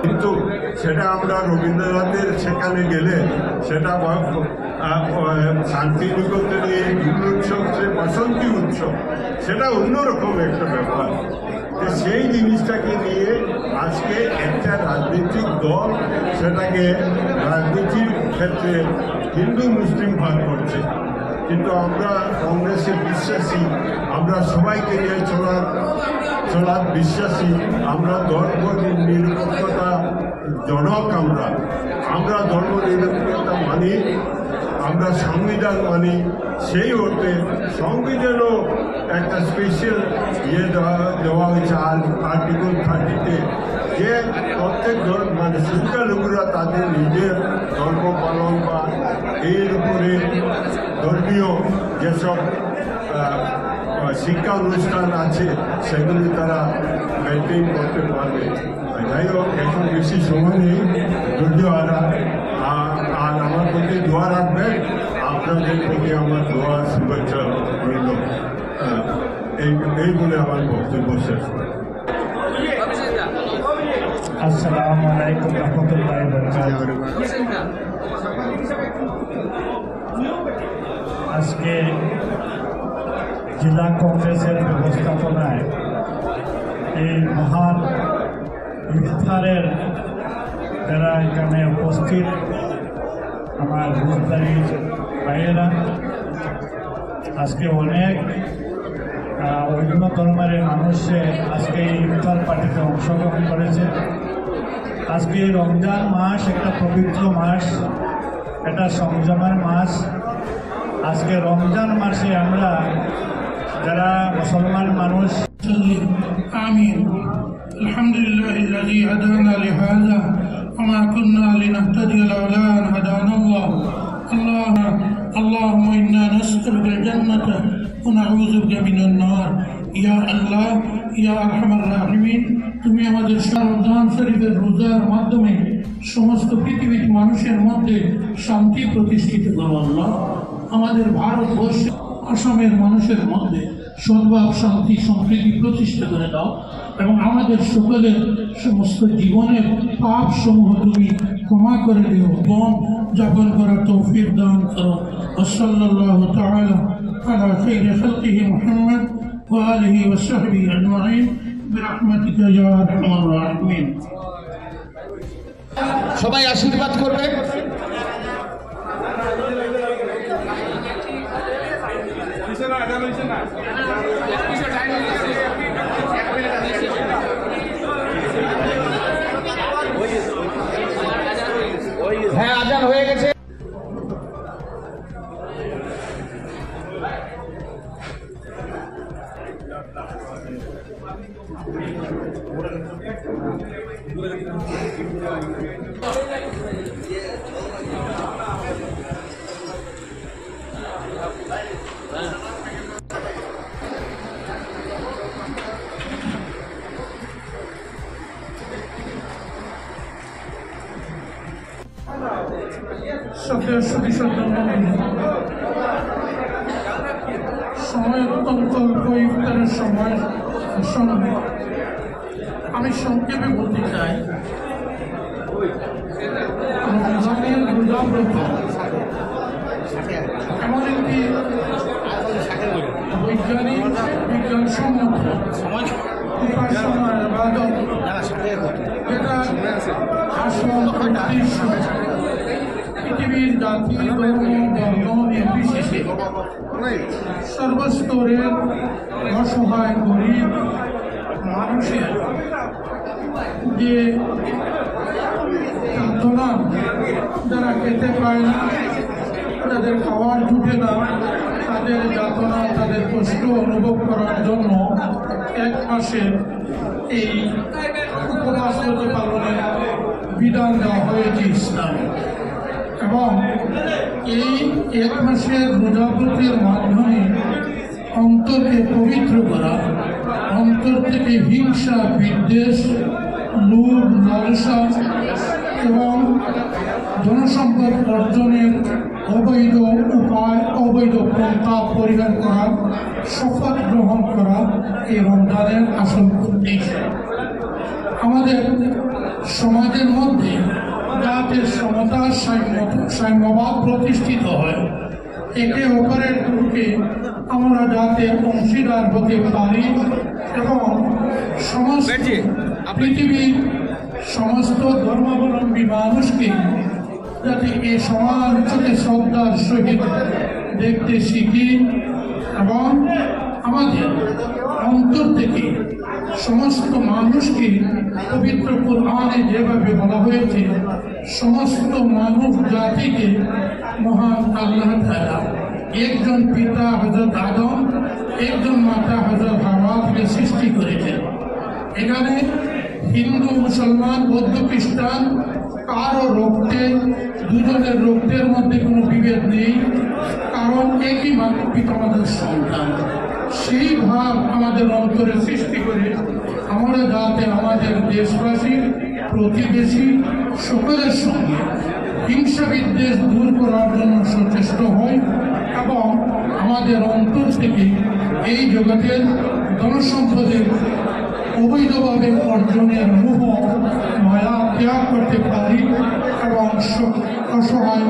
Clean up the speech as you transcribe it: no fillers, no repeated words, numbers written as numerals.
কিন্তু সেটা আমরা রবীন্দ্রনাথের সেখানে গেলে সেটা শান্তিনিকেতনে জুন উৎসব, সে বসন্তী উৎসব, সেটা অন্যরকম একটা ব্যাপার। সেই জিনিসটাকে নিয়ে আজকে একটা রাজনৈতিক দল সেটাকে রাজনীতির ক্ষেত্রে হিন্দু মুসলিম ভাগ করছে। কিন্তু আমরা কংগ্রেসে বিশ্বাসী, আমরা সবাইকে নিয়ে চলার বিশ্বাসী, আমরা ধর্ম নিরপেক্ষতা জনক, আমরা ধর্ম নিরপেক্ষতা মানি, আমরা সংবিধান মানি। সেই অর্থে সংবিধানও একটা স্পেশাল দেওয়া হয়েছে আর্টিকেল 30-তে, যে প্রত্যেক সংখ্যালঘুরা তাদের নিজের ধর্ম পালন বা এর উপরে ধর্মীয় যেসব শিক্ষা অনুষ্ঠান আছে সেগুলি তারা মেনটেন করতে পারবে। যাই হোক, এখন বেশি সময় নেই, ধৈর্য আর আমার প্রতি দোয়া রাখবেন। আপনাদের প্রতি আমার দোয়া শুভেচ্ছা রইল। এই বলে আমার বক্তব্য শেষ। আসসালামু আলাইকুম রহমতুল্লাহি ওয়া বারাকাতুহু। আজকে জেলা কংগ্রেসের ব্যবস্থাপনায় এই মহান ইফতারের যারা এখানে উপস্থিত আমার বুঝদারি ভাইয়েরা, আজকে অনেক অন্য ধর্মের মানুষে আজকে এই ইফতার পার্টিতে অংশগ্রহণ করেছে। আজকে রমজান মাস একটা পবিত্র মাস, এটা সংযমের মাস। আজকে রমজান মাসে আমরা যারা মুসলমান মানুষ আমিন। আলহামদুলিল্লাহিল্লাযী হাদানা লিহাযা ওয়া মা কুন্না লিনাহতাদিয়া লাওলা আন হাদানাল্লাহ। আল্লাহুম্মা ইন্না নাসআলুকাল জান্নাতা ওয়া নাউযু বিকা মিনান নার। ইয়া আল্লাহ, ইয়া আরহামার রাহিমিন, তুমি আমাদের রমজান শরীফের রোজার মাধ্যমে সমস্ত পৃথিবীর মানুষের মধ্যে শান্তি প্রতিষ্ঠিত করো আল্লাহ। আমাদের ভারতবর্ষে আসামের মানুষের মধ্যে সদ্ভাব, শান্তি, সম্প্রীতি প্রতিষ্ঠা করে দাও এবং আমাদের সকলের সমস্ত জীবনের পাপ সমূহ তুমি ক্ষমা করে দিও, বন যাপন করার তৌফিক দান করো। সাল্লাল্লাহু তাআলা আলা খায়রি খালকিহি মুহাম্মদ ওয়া আলিহি ওয়া সাহবিহি আজমাইন বিরহমাতিকা ইয়া আরহামার রাহিমিন। সবাই আশীর্বাদ করবে। হ্যাঁ, আজান হয়ে গেছে। সময় অত্যন্ত অল্প, ইফতারের সময়। আমি সংক্ষেপে বলতে চাই, রমজানের রোজা ব্রত এমন একটি বৈজ্ঞানিক, বিজ্ঞানসম্মত উপাসনা ইবাদত, যেটা আসল উদ্দেশ্য পৃথিবীর জাতি, ধর্ম, বর্ণ নির্বিশেষে সর্বস্তরের অসহায় গরিব মানুষের যে যাতনা, যারা খেতে পায় না, তাদের খাওয়ার জুটে না, তাদের যাতনা, তাদের কষ্ট অনুভব করার জন্য এক মাসের এই উপবাস পালনের বিধান দেওয়া হয়েছে ইসলামে। এবং এই এক মাসের রোজাব্রতের মাধ্যমে অন্তরকে পবিত্র করা, অন্তর থেকে হিংসা, বিদ্বেষ, লোভ, লালসা এবং জনসম্পদ অর্জনের অবৈধ উপায়, অবৈধ পন্থা পরিহার করা, শপথ গ্রহণ করা এই রমজানের আসল উদ্দেশ্য। আমাদের সমাজের মধ্যে যাতে সমতা সাম্যবাদ প্রতিষ্ঠিত হয়, একে অপরের দুঃখে আমরা যাতে অংশীদার হতে পারি এবং সমস্ত পৃথিবীর সমস্ত ধর্মাবলম্বী মানুষকে যাতে এ সমান চোখে শ্রদ্ধার সহিত দেখতে শিখি এবং আমাদের অন্তর থেকে সমস্ত মানুষকে পবিত্র কুরআনে যেভাবে বলা হয়েছে সমস্ত মানব জাতিকে মহান আল্লাহ তাআলা একজন পিতা হযরত আদম, একজন মাতা হযরত হাওয়াকে সৃষ্টি করেছেন। এখানে হিন্দু, মুসলমান, বৌদ্ধ, খ্রিস্টান কারো রক্তে, দুজনের রক্তের মধ্যে কোনো বিভেদ নেই, কারণ একই পিতামাতার সন্তান। সেই ভাব আমাদের অন্তরে সৃষ্টি করে আমরা যাতে আমাদের দেশবাসী, প্রতিবেশী সকলের সঙ্গে হিংসা বিদ্বেষ দূর করার জন্য সচেষ্ট হই এবং আমাদের অন্তর থেকে এই জগতের ধনসম্পদের অবৈধভাবে অর্জনের মোহ মায়া ত্যাগ করতে পারি এবং অসহায়